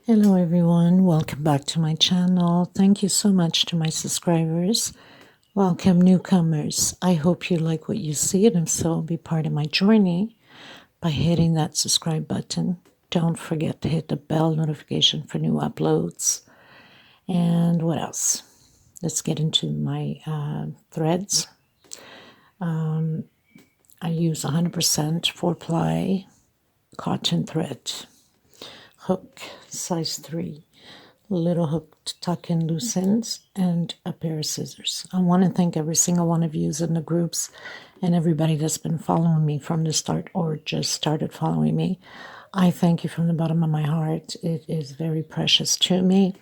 Hello everyone, welcome back to my channel. Thank you so much to my subscribers. Welcome newcomers. I hope you like what you see, and if so, be part of my journey by hitting that subscribe button. Don't forget to hit the bell notification for new uploads. And what else? Let's get into my threads. I use 100% 4-ply cotton thread, hook size 3. Little hook to tuck in loose ends, and a pair of scissors. I want to thank every single one of you in the groups and everybody that's been following me from the start or just started following me. I thank you from the bottom of my heart. It is very precious to me,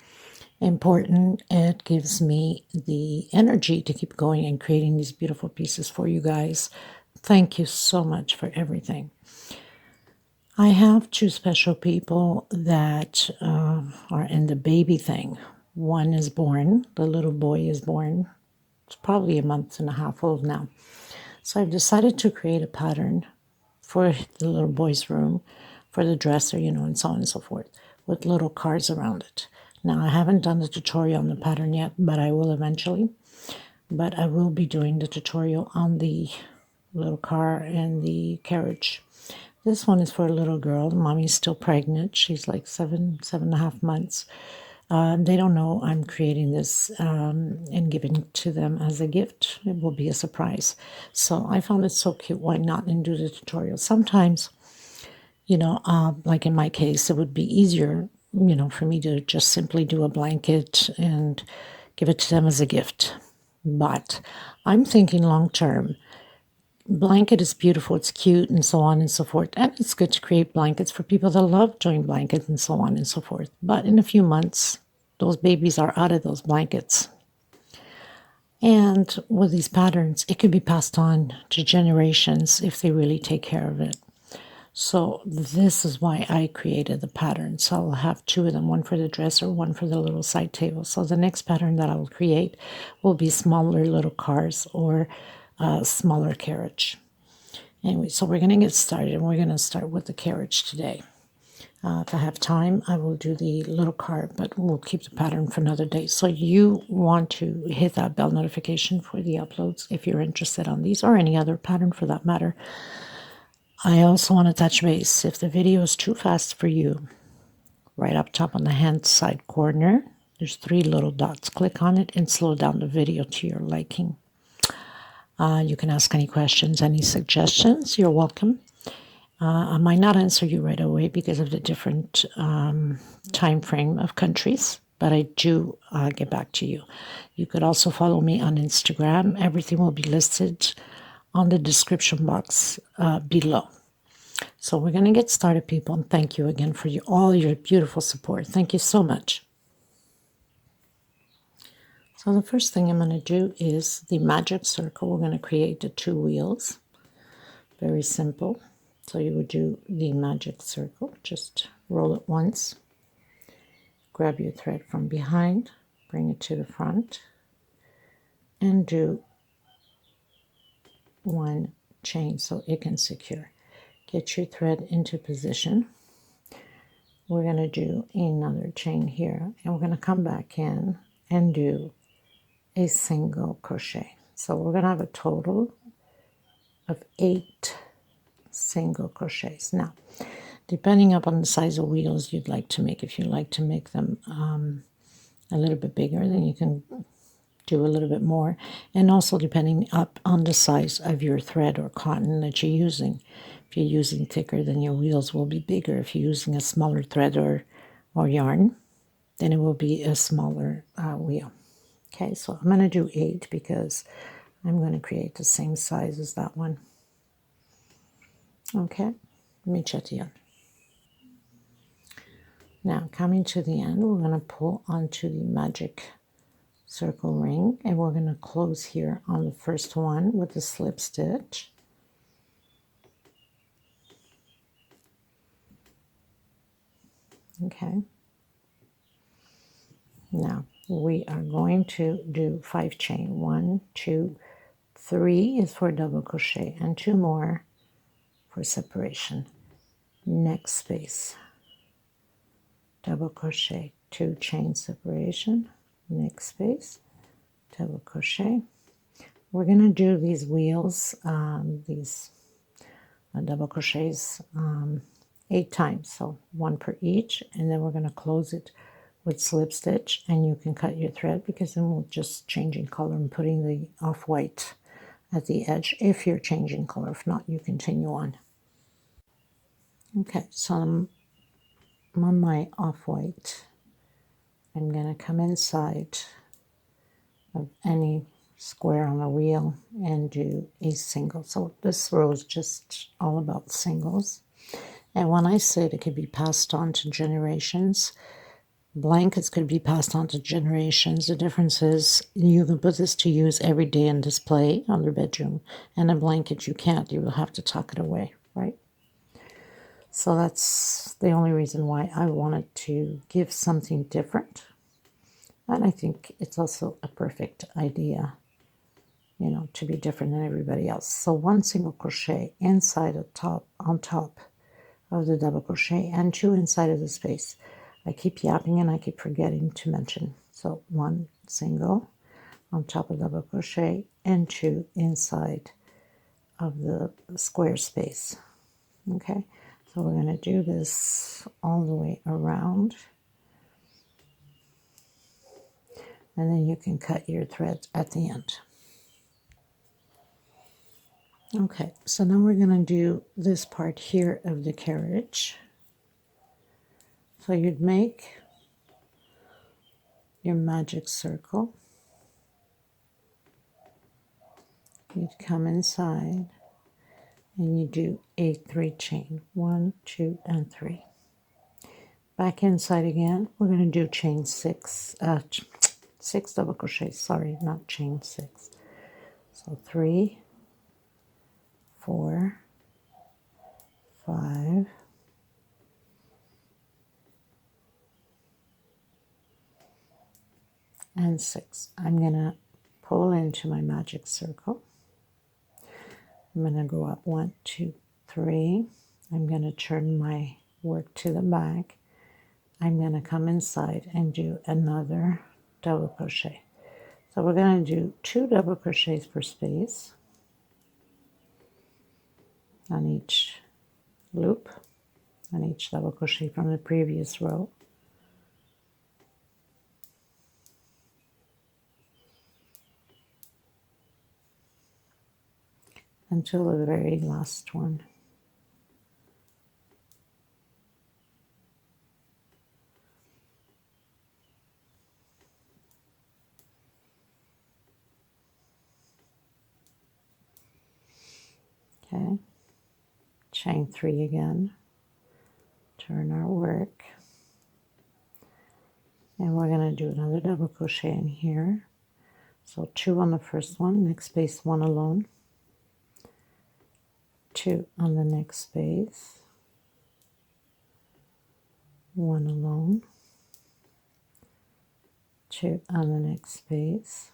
important. It gives me the energy to keep going and creating these beautiful pieces for you guys. Thank you so much for everything. I have two special people that are in the baby thing. One is born, the little boy is born. It's probably a month and a half old now. So I've decided to create a pattern for the little boy's room, for the dresser, and so on and so forth, with little cards around it. Now, I haven't done the tutorial on the pattern yet, but I will eventually. But I will be doing the tutorial on the little car and the carriage. This one is for a little girl. Mommy's still pregnant. She's like 7.5 months. They don't know I'm creating this and giving it to them as a gift. It will be a surprise. So I found it so cute. Why not and do the tutorial? Sometimes, like in my case, it would be easier, for me to just simply do a blanket and give it to them as a gift. But I'm thinking long term. Blanket is beautiful, it's cute, and so on and so forth. And it's good to create blankets for people that love doing blankets and so on and so forth. But in a few months, those babies are out of those blankets. And with these patterns, it could be passed on to generations if they really take care of it. So this is why I created the pattern. So I'll have two of them, one for the dresser, one for the little side table. So the next pattern that I will create will be smaller little cars or smaller carriage. Anyway, so we're going to get started, and we're going to start with the carriage today. If I have time, I will do the little car, but we'll keep the pattern for another day. So you want to hit that bell notification for the uploads if you're interested on these or any other pattern for that matter. I also want to touch base. If the video is too fast for you, right up top on the hand side corner, there's 3 little dots. Click on it and slow down the video to your liking. You can ask any questions, any suggestions. You're welcome. I might not answer you right away because of the different time frame of countries, but I do get back to you. You could also follow me on Instagram. Everything will be listed on the description box below. So we're going to get started, people, and thank you again for all your beautiful support. Thank you so much. So the first thing I'm going to do is the magic circle. We're going to create the 2 wheels. Very simple. So you would do the magic circle. Just roll it once. Grab your thread from behind. Bring it to the front. And do 1 chain so it can secure. Get your thread into position. We're going to do another chain here. And we're going to come back in and do a single crochet. So we're going to have a total of 8 single crochets. Now, depending upon the size of wheels you'd like to make, if you like to make them a little bit bigger, then you can do a little bit more. And also depending up on the size of your thread or cotton that you're using. If you're using thicker, then your wheels will be bigger. If you're using a smaller thread or yarn, then it will be a smaller wheel. Okay, so I'm going to do 8 because I'm going to create the same size as that one. Okay, let me check the end. Now, coming to the end, we're going to pull onto the magic circle ring, and we're going to close here on the first one with the slip stitch. Okay. Now, we are going to do 5 chain. 1, 2, 3 is for double crochet, and 2 more for separation. Next space. double crochet, 2 chain separation, next space, double crochet. We're going to do these wheels, these double crochets 8 times, so 1 per each, and then we're going to close it with slip stitch, and you can cut your thread because then we're just changing color and putting the off-white at the edge if you're changing color. If not, you continue on. Okay, so I'm on my off-white. I'm going to come inside of any square on the wheel and do a single. So this row is just all about singles. And when I say it could be passed on to generations, blankets could be passed on to generations. The difference is you can put this to use every day and display on their bedroom. And a blanket you can't. You will have to tuck it away, right? So that's the only reason why I wanted to give something different. And I think it's also a perfect idea, you know, to be different than everybody else. So 1 single crochet inside the top, on top of the double crochet, and 2 inside of the space. I keep yapping and I keep forgetting to mention. So 1 single on top of double crochet and 2 inside of the square space. Okay, so we're going to do this all the way around. And then you can cut your thread at the end. Okay, so now we're going to do this part here of the carriage. So you'd make your magic circle. You'd come inside and you do a 3 chain. 1, 2, and 3. Back inside again, we're going to do chain 6, 6 double crochets, sorry, not chain 6. So 3, 4, 5, and 6. I'm going to pull into my magic circle. I'm going to go up 1, 2, 3. I'm going to turn my work to the back. I'm going to come inside and do another double crochet. So we're going to do 2 double crochets per space on each loop, on each double crochet from the previous row. Until the very last one. Okay, chain 3 again, turn our work, and we're going to do another double crochet in here. So 2 on the first one, next space 1 alone, 2 on the next space, 1 alone, 2 on the next space,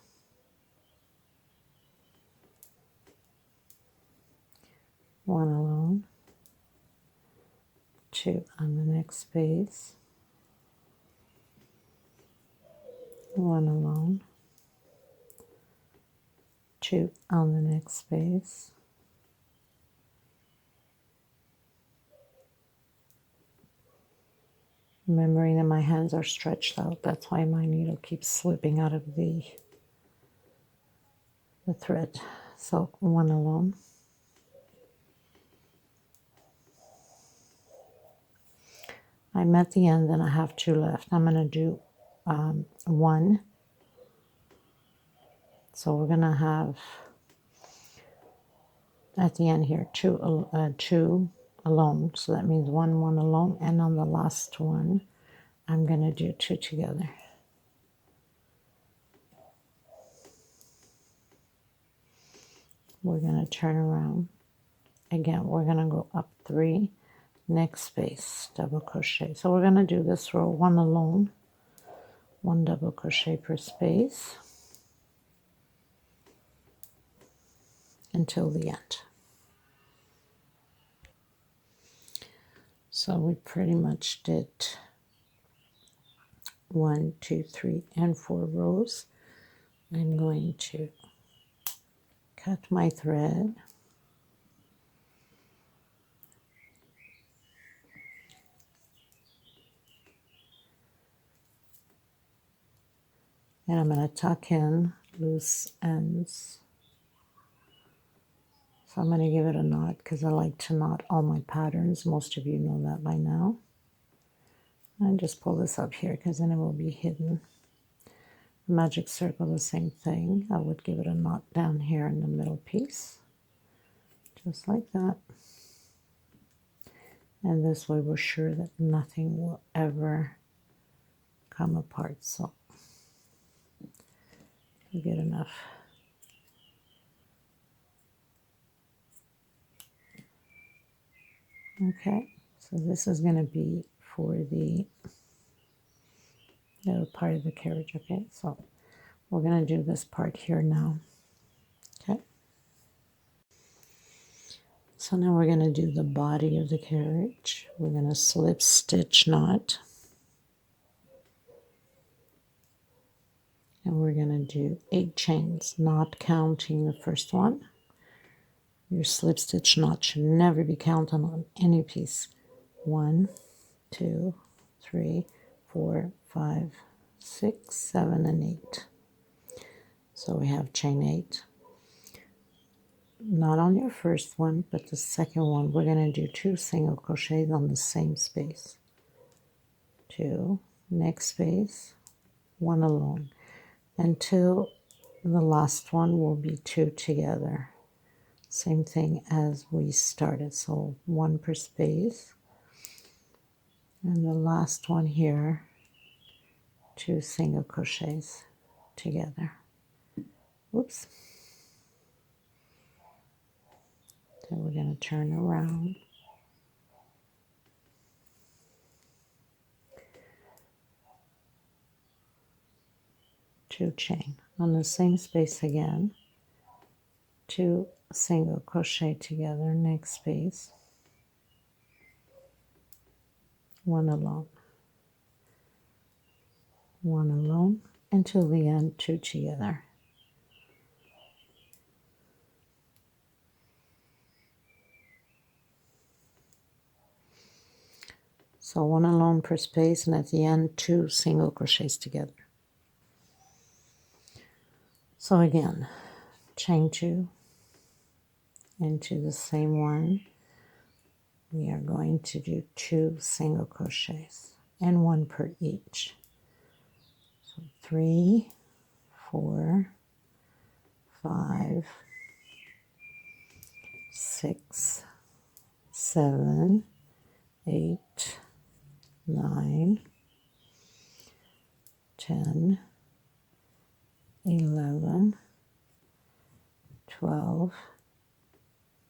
1 alone, 2 on the next space, 1 alone, 2 on the next space, remembering that my hands are stretched out. That's why my needle keeps slipping out of the thread. So 1 alone, I'm at the end and I have 2 left. I'm going to do 1. So we're going to have at the end here 2 alone. So that means 1 alone, and on the last one I'm going to do 2 together. We're going to turn around. Again, we're going to go up 3, next space, double crochet. So we're going to do this row 1 alone, 1 double crochet per space until the end. So we pretty much did 1, 2, 3, and 4 rows. I'm going to cut my thread, and I'm going to tuck in loose ends. So I'm going to give it a knot because I like to knot all my patterns. Most of you know that by now. And just pull this up here because then it will be hidden. Magic circle, the same thing. I would give it a knot down here in the middle piece, just like that. And this way we're sure that nothing will ever come apart. So you get enough. Okay, so this is going to be for the little part of the carriage. Okay, so we're going to do this part here now. Okay, so now we're going to do the body of the carriage. We're going to slip stitch knot, and we're going to do 8 chains, not counting the first one. Your slip stitch knot should never be counted on any piece. 1, 2, 3, 4, 5, 6, 7, and 8. So we have chain 8. Not on your first one, but the second one, we're going to do 2 single crochets on the same space. 2, next space, 1 alone, until the last one will be 2 together. Same thing as we started, so 1 per space. And the last one here, 2 single crochets together. Whoops. Then we're going to turn around. Two chain on the same space again. 2 single crochet together, next space. 1 alone. 1 alone until the end, 2 together. So 1 alone per space, and at the end 2 single crochets together. So again, chain 2 into the same one. We are going to do 2 single crochets and 1 per each. So 3, 4, 5, 6, 7, 8, 9, 10, 11, 12,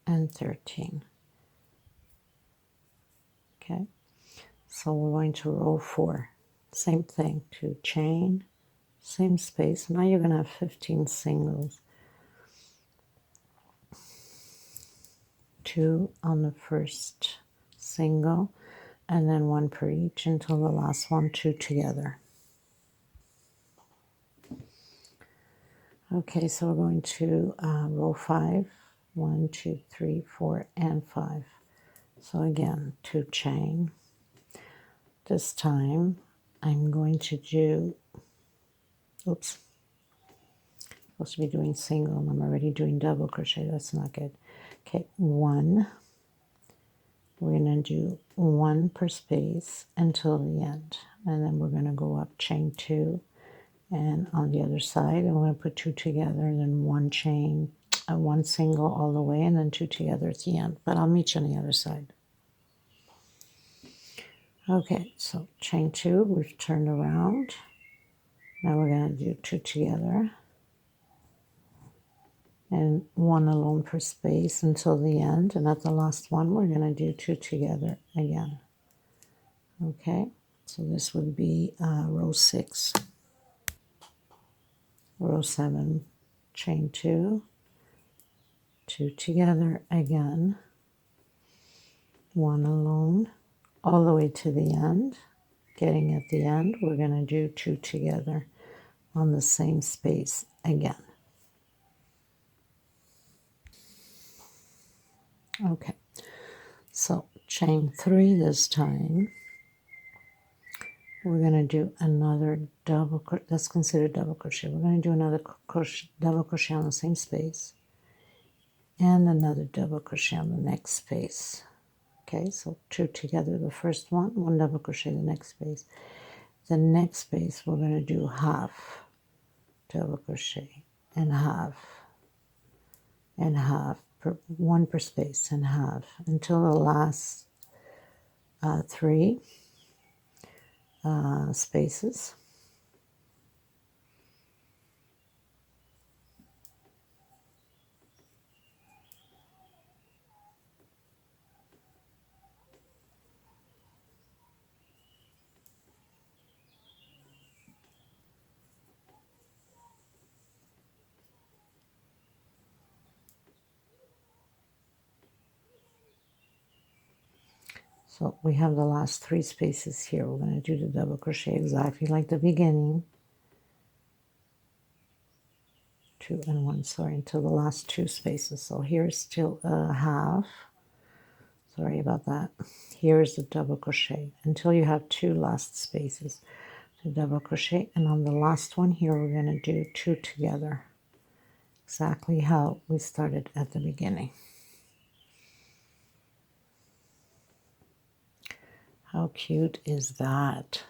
and 13. Okay, so we're going to row 4. Same thing, 2 chain, same space. Now you're going to have 15 singles. 2 on the first single, and then 1 per each until the last one, 2 together. Okay, so we're going to row 5. 1, 2, 3, 4, and 5. So again, 2 chain. This time I'm going to do, oops, supposed to be doing single and I'm already doing double crochet. That's not good. Okay, 1. We're going to do 1 per space until the end, and then we're going to go up chain 2, and on the other side, and we're going to put 2 together, and then 1 chain, 1 single all the way, and then 2 together at the end. But I'll meet you on the other side. Okay, so chain 2, we've turned around. Now we're going to do 2 together and 1 alone per space until the end, and at the last one we're going to do 2 together again. Okay, so this would be row 6. Row 7, chain 2, 2 together again, 1 alone all the way to the end. getting at the end, we're going to do 2 together on the same space again. Okay, so chain 3 this time. We're going to do another double crochet. That's considered double crochet. We're going to do another double crochet on the same space and another double crochet on the next space. Okay, so 2 together the first one, 1 double crochet the next space. The next space we're going to do half double crochet and half, 1 per space and half until the last 3 spaces. So we have the last 3 spaces here. We're going to do the double crochet exactly like the beginning. 2 and 1, sorry, until the last 2 spaces. So here's still a half. Sorry about that. Here's the double crochet until you have 2 last spaces. The double crochet, and on the last one here we're going to do 2 together. Exactly how we started at the beginning. How cute is that?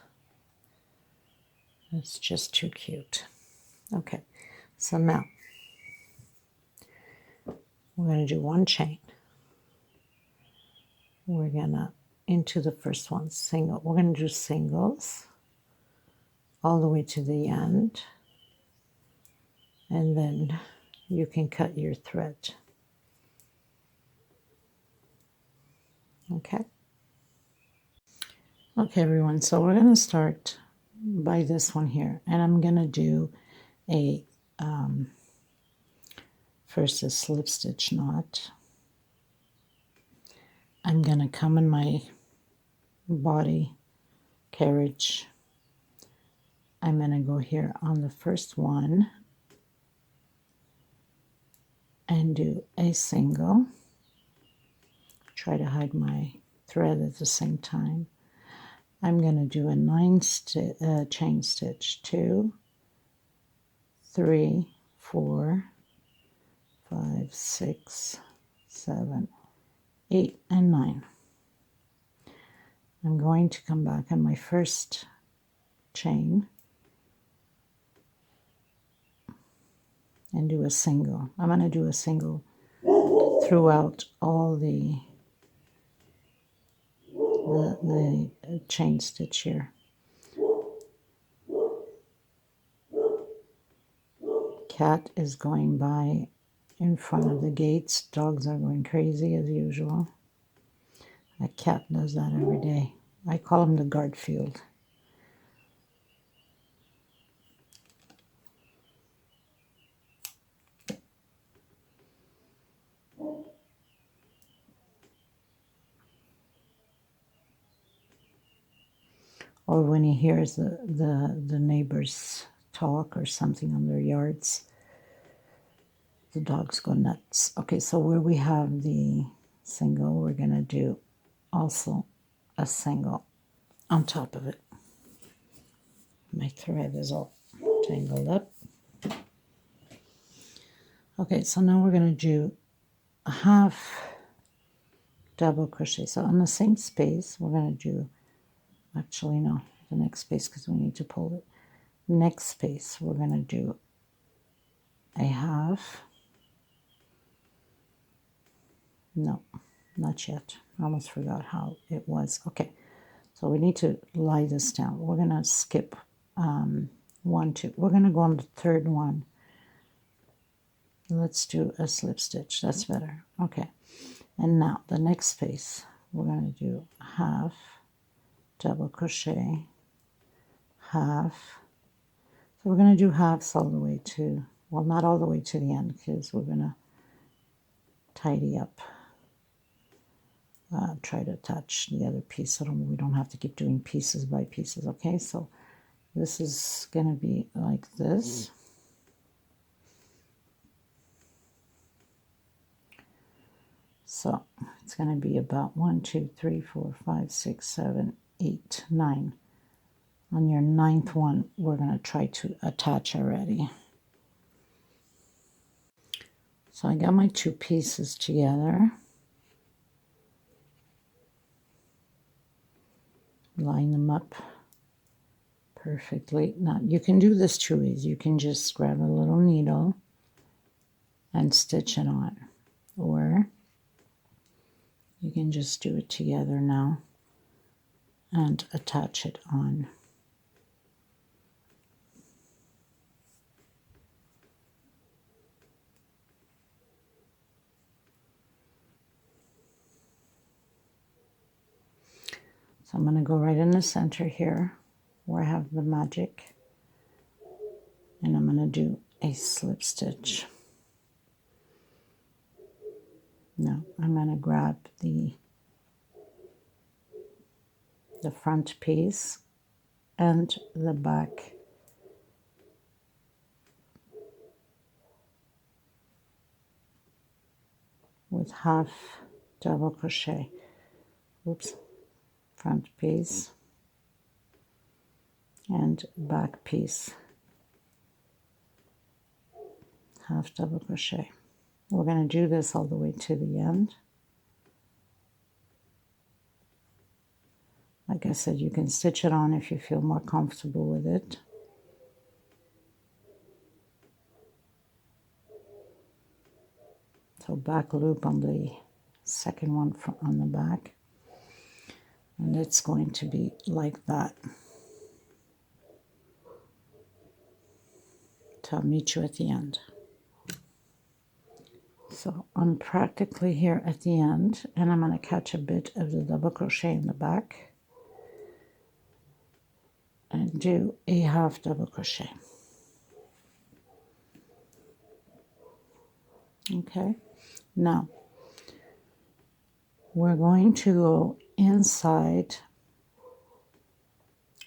It's just too cute. Okay, so now we're going to do 1 chain. We're going to into the first one, single. We're going to do singles all the way to the end, and then you can cut your thread. Okay. Okay, everyone, so we're going to start by this one here, and I'm going to do a first a slip stitch knot. I'm going to come in my body carriage. I'm going to go here on the first one and do a single. Try to hide my thread at the same time. I'm going to do a 9 chain stitch, 2, 3, 4, 5, 6, 7, 8, and 9. I'm going to come back on my first chain and do a single. I'm going to do a single throughout all the chain stitch here. Cat is going by in front of the gates. Dogs are going crazy as usual. A cat does that every day. I call him the Garfield. Or when he hears the neighbors talk or something on their yards, the dogs go nuts. Okay, so where we have the single, we're going to do also a single on top of it. My thread is all tangled up. Okay, so now we're going to do a half double crochet. So on the same space, we're going to do, actually no, the next space because we need to pull it. Next space, we're going to do a half. No, not yet. I almost forgot how it was. Okay, so we need to lie this down. We're going to skip 1, 2. We're going to go on the third one. Let's do a slip stitch. That's better. Okay, and now the next space, we're going to do half double crochet, half. So we're going to do halves all the way to, well, not all the way to the end because we're going to tidy up try to attach the other piece so we don't have to keep doing pieces by pieces. Okay, so this is going to be like this. So it's going to be about 1, 2, 3, 4, 5, 6, 7, 8, 9. On your 9th one, we're going to try to attach already. So I got my 2 pieces together. Line them up perfectly. Now you can do this 2 ways. You can just grab a little needle and stitch it on, or you can just do it together now and attach it on. So I'm going to go right in the center here where I have the magic, and I'm going to do a slip stitch. Now I'm going to grab the front piece and the back with half double crochet. Oops. Front piece and back piece, half double crochet. We're going to do this all the way to the end. Like I said, you can stitch it on if you feel more comfortable with it. So back loop on the second one on the back, and it's going to be like that. So I'll meet you at the end. So I'm practically here at the end, and I'm going to catch a bit of the double crochet in the back and do a half double crochet. Okay, now we're going to go inside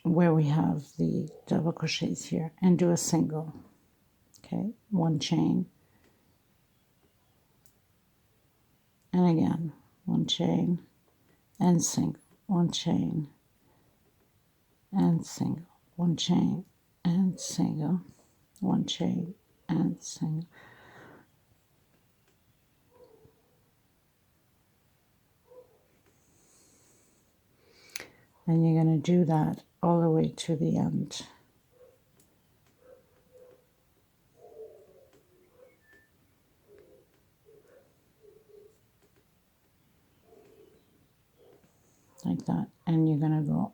where we have the double crochets here and do a single. Okay, 1 chain, and again 1 chain and single, 1 chain and single, 1 chain and single, 1 chain and single. And you're going to do that all the way to the end. Like that. And you're going to go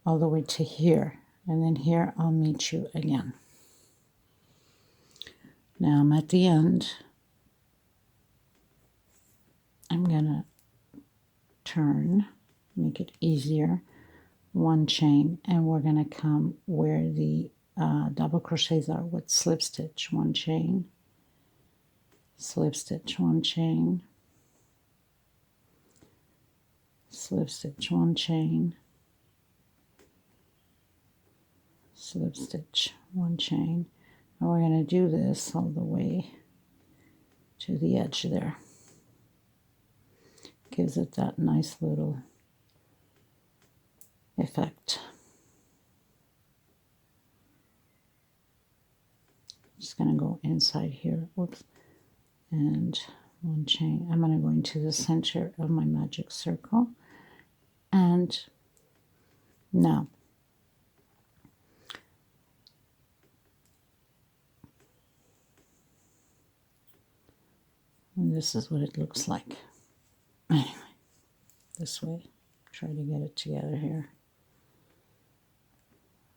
all the way to here. And then here I'll meet you again. Now I'm at the end. I'm going to turn, make it easier, 1 chain, and we're going to come where the double crochets are with slip stitch, 1 chain, slip stitch, 1 chain, slip stitch, 1 chain, slip stitch, 1 chain, and we're going to do this all the way to the edge there. Gives it that nice little effect. Just going to go inside here, whoops, and 1 chain. I'm going to go into the center of my magic circle, and now and this is what it looks like. Anyway, this way, try to get it together here,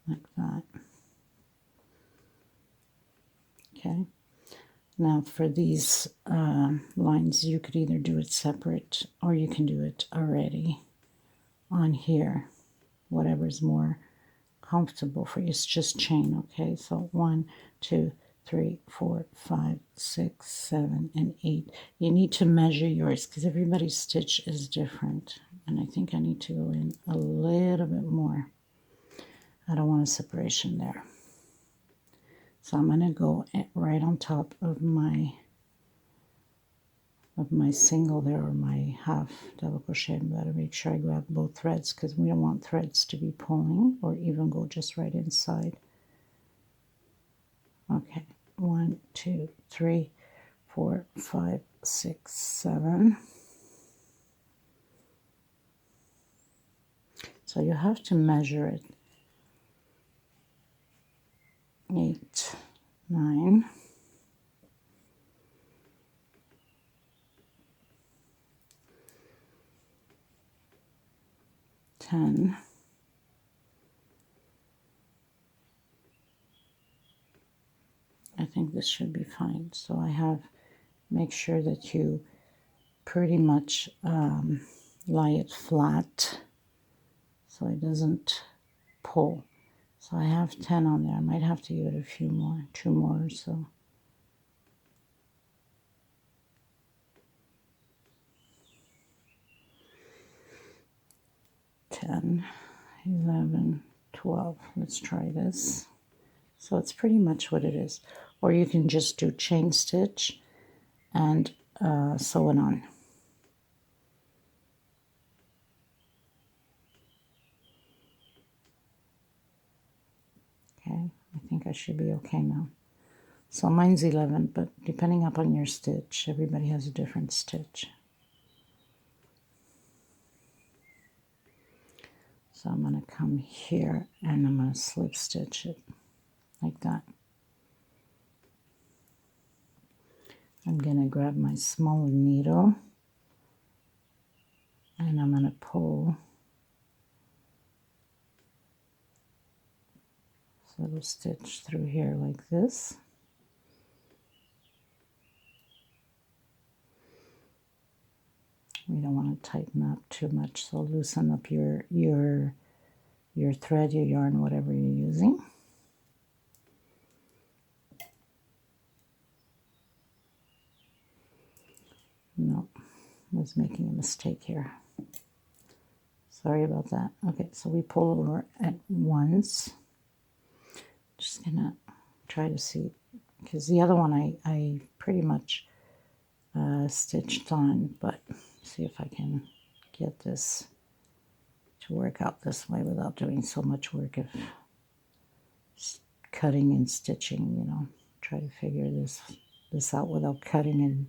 like that. Okay, now for these lines, you could either do it separate or you can do it already on here, whatever's more comfortable for you. It's just chain, okay? So 1, 2, 3, 4, 5, 6, 7, and 8. You need to measure yours because everybody's stitch is different. And I think I need to go in a little bit more. I don't want a separation there. So I'm going to go right on top of my single there, or my half double crochet. I'm going to make sure I grab both threads because we don't want threads to be pulling or even go just right inside. Okay, 1, 2, 3, 4, 5, 6, 7. So you have to measure it. 8, 9, 10, 11, I think this should be fine. So I have, make sure that you pretty much lie it flat so it doesn't pull. So I have 10 on there. I might have to give it a few more, 2 more or so. Ten, 11, 12. Let's try this. So it's pretty much what it is. Or you can just do chain stitch and sew it on. Okay, I think I should be okay now. So mine's 11, but depending upon your stitch, everybody has a different stitch. So I'm going to come here and I'm going to slip stitch it like that. I'm going to grab my smaller needle and I'm going to pull. So it'll stitch through here like this. We don't want to tighten up too much, so loosen up your thread, your yarn, whatever you're using. No, I was making a mistake here. Sorry about that. Okay, so we pull over at once. Just gonna try to see, because the other one I pretty much stitched on, but see if I can get this to work out this way without doing so much work of cutting and stitching, you know. Try to figure this out without cutting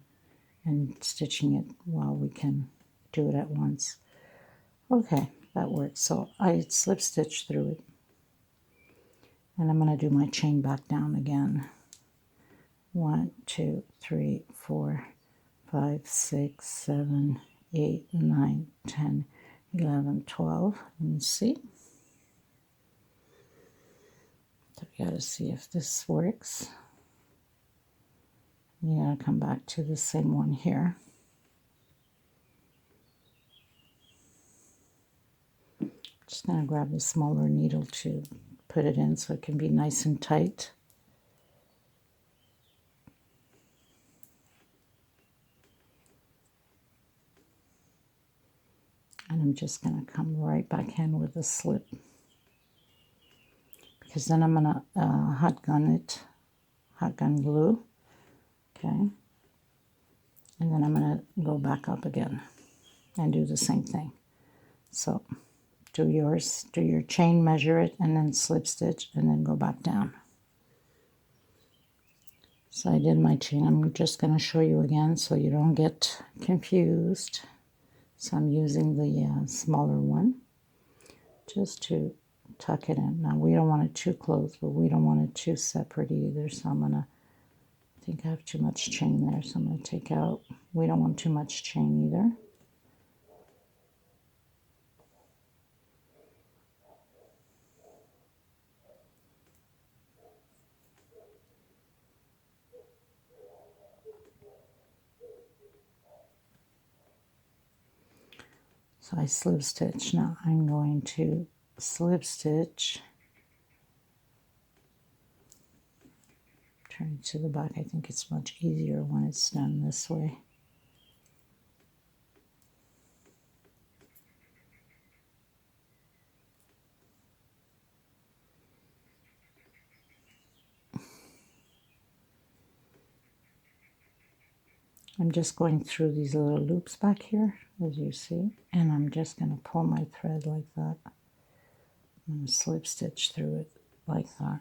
and stitching it while we can do it at once. Okay, that works. So I slip stitch through it. And I'm going to do my chain back down again. 1, 2, 3, 4, 5, 6, 7, 8, 9, 10, 11, 12. Let me see. So we got to see if this works. You got to come back to the same one here. Just going to grab the smaller needle to put it in so it can be nice and tight. And I'm just going to come right back in with a slip, because then I'm going to hot gun it, hot gun glue, okay? And then I'm going to go back up again and do the same thing. So do yours, do your chain, measure it, and then slip stitch, and then go back down. So I did my chain. I'm just going to show you again so you don't get confused. So I'm using the smaller one just to tuck it in. Now we don't want it too close, but we don't want it too separate either. So I'm gonna, I think I have too much chain there, so I'm gonna take out. We don't want too much chain either. So I slip stitch. Now I'm going to slip stitch Turn it to the back. I think it's much easier when it's done this way. I'm just going through these little loops back here, as you see, and I'm just going to pull my thread like that. I'm going to slip stitch through it like that.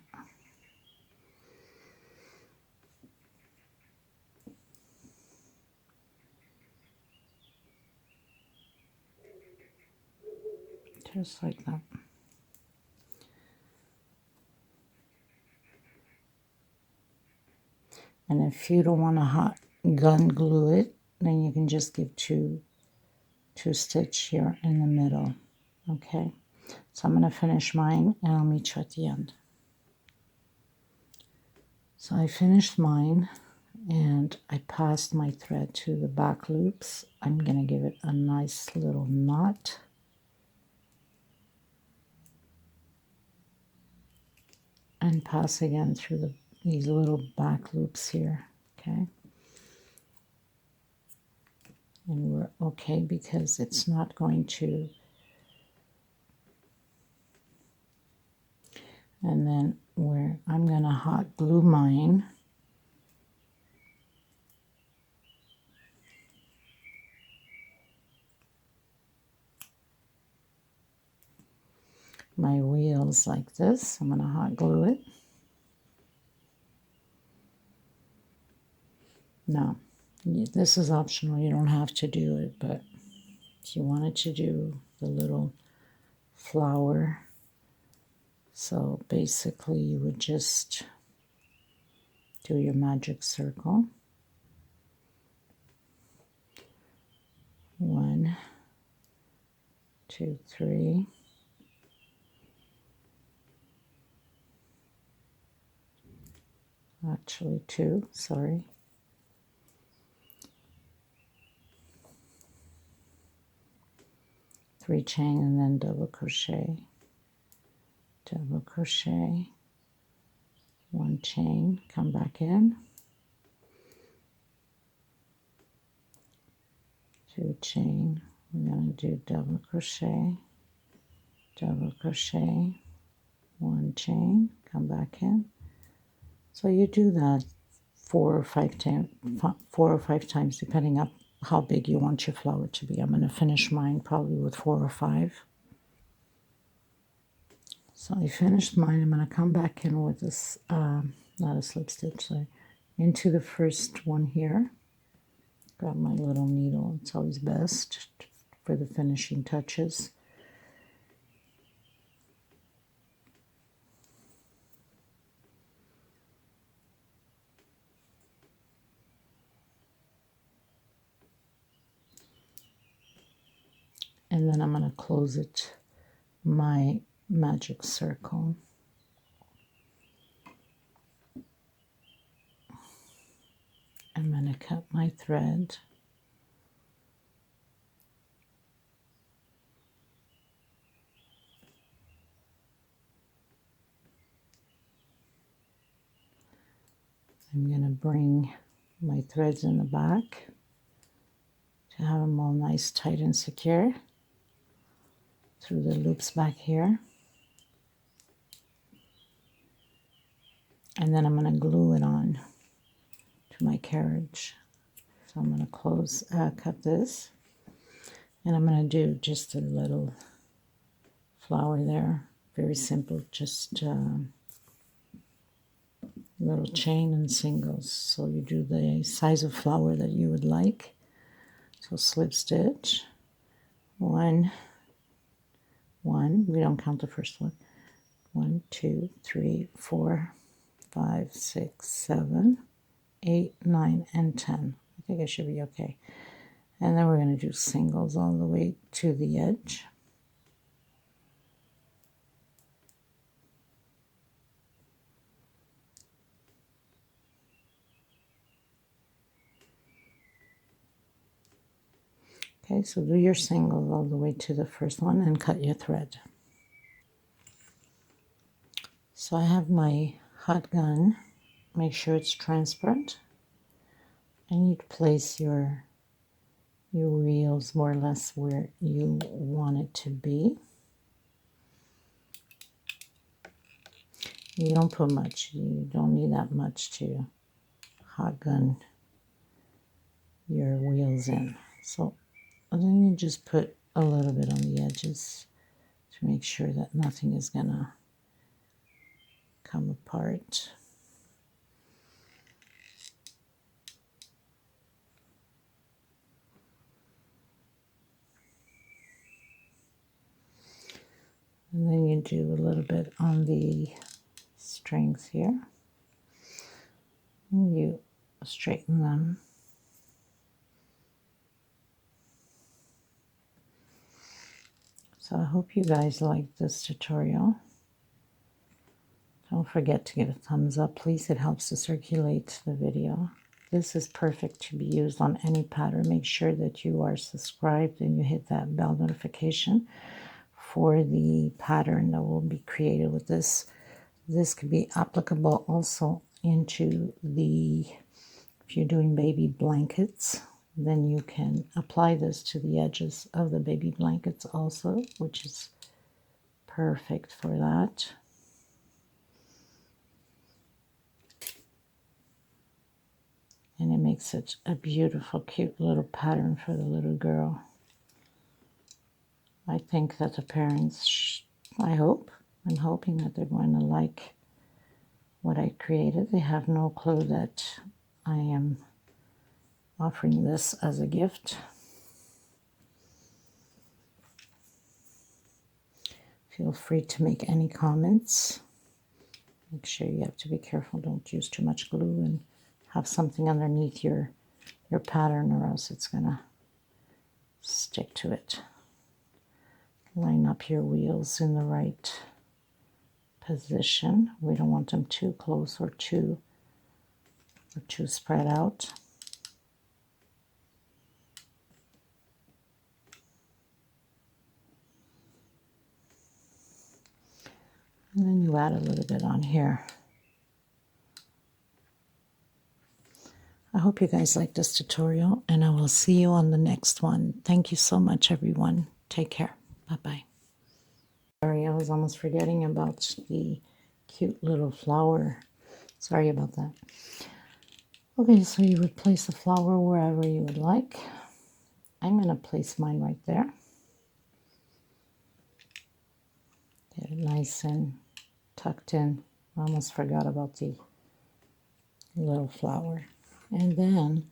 Just like that. And if you don't want to hot gun glue it, then you can just give two stitch here in the middle. Okay, so I'm going to finish mine and I'll meet you at the end. So I finished mine and I passed my thread to the back loops. I'm going to give it a nice little knot. And pass again through these little back loops here, okay? And we're okay because it's not going to. And then I'm going to hot glue mine. My wheels like this. I'm going to hot glue it. Now, this is optional. You don't have to do it, but if you wanted to do the little flower, so basically you would just do your magic circle. 1, 2, 3. Actually 2, sorry. Three chain and then double crochet, 1 chain, come back in, 2 chain, we're going to do double crochet, 1 chain, come back in. So you do that 4 or 5 times, depending on how big you want your flower to be. I'm going to finish mine probably with 4 or 5. So I finished mine. I'm going to come back in with this, not a slip stitch, sorry, into the first one here. Grab my little needle. It's always best for the finishing touches. And then I'm going to close it, my magic circle. I'm going to cut my thread. I'm going to bring my threads in the back to have them all nice, tight, and secure through the loops back here. And then I'm going to glue it on to my carriage. So I'm going to cut this, and I'm going to do just a little flower there. Very simple, just little chain and singles. So you do the size of flower that you would like. So slip stitch, 1, we don't count the first one. 1, 2, 3, 4, 5, 6, 7, 8, 9, and 10. I think I should be okay. And then we're going to do singles all the way to the edge. Okay, so do your singles all the way to the first one and cut your thread. So I have my hot gun make sure it's transparent, and you'd place your reels more or less where you want it to be. You don't put much, you don't need that much to hot gun your wheels in. So then you just put a little bit on the edges to make sure that nothing is gonna come apart. And then you do a little bit on the strings here. And you straighten them. So I hope you guys liked this tutorial. Don't forget to give a thumbs up, please. It helps to circulate the video. This is perfect to be used on any pattern. Make sure that you are subscribed and you hit that bell notification for the pattern that will be created with this. This could be applicable also into the, if you're doing baby blankets, then you can apply this to the edges of the baby blankets also, which is perfect for that. And it makes such a beautiful, cute little pattern for the little girl. I think that the parents, I'm hoping that they're going to like what I created. They have no clue that I am offering this as a gift. Feel free to make any comments. Make sure you have to be careful. Don't use too much glue and have something underneath your pattern, or else it's gonna stick to it. Line up your wheels in the right position. We don't want them too close or too spread out. And then you add a little bit on here. I hope you guys like this tutorial, and I will see you on the next one. Thank you so much, everyone. Take care. Bye-bye. Sorry, I was almost forgetting about the cute little flower. Sorry about that. Okay, so you would place the flower wherever you would like. I'm going to place mine right there. Get it nice and tucked in. I almost forgot about the little flower. And then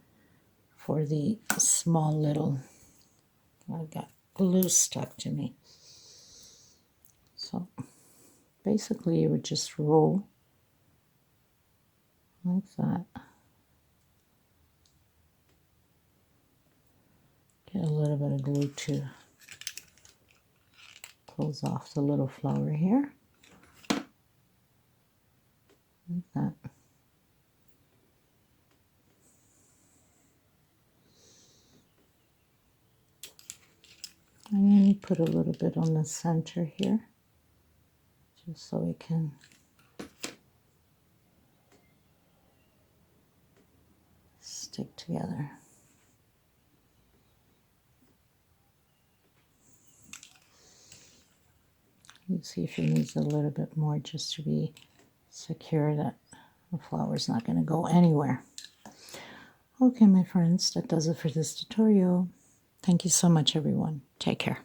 for the small little, I've got glue stuck to me. So basically you would just roll like that. Get a little bit of glue to close off the little flower here. Like that. And then you put a little bit on the center here, just so it can stick together. You see if it needs a little bit more just to be secure that the flower's not going to go anywhere. Okay, my friends, that does it for this tutorial. Thank you so much, everyone. Take care.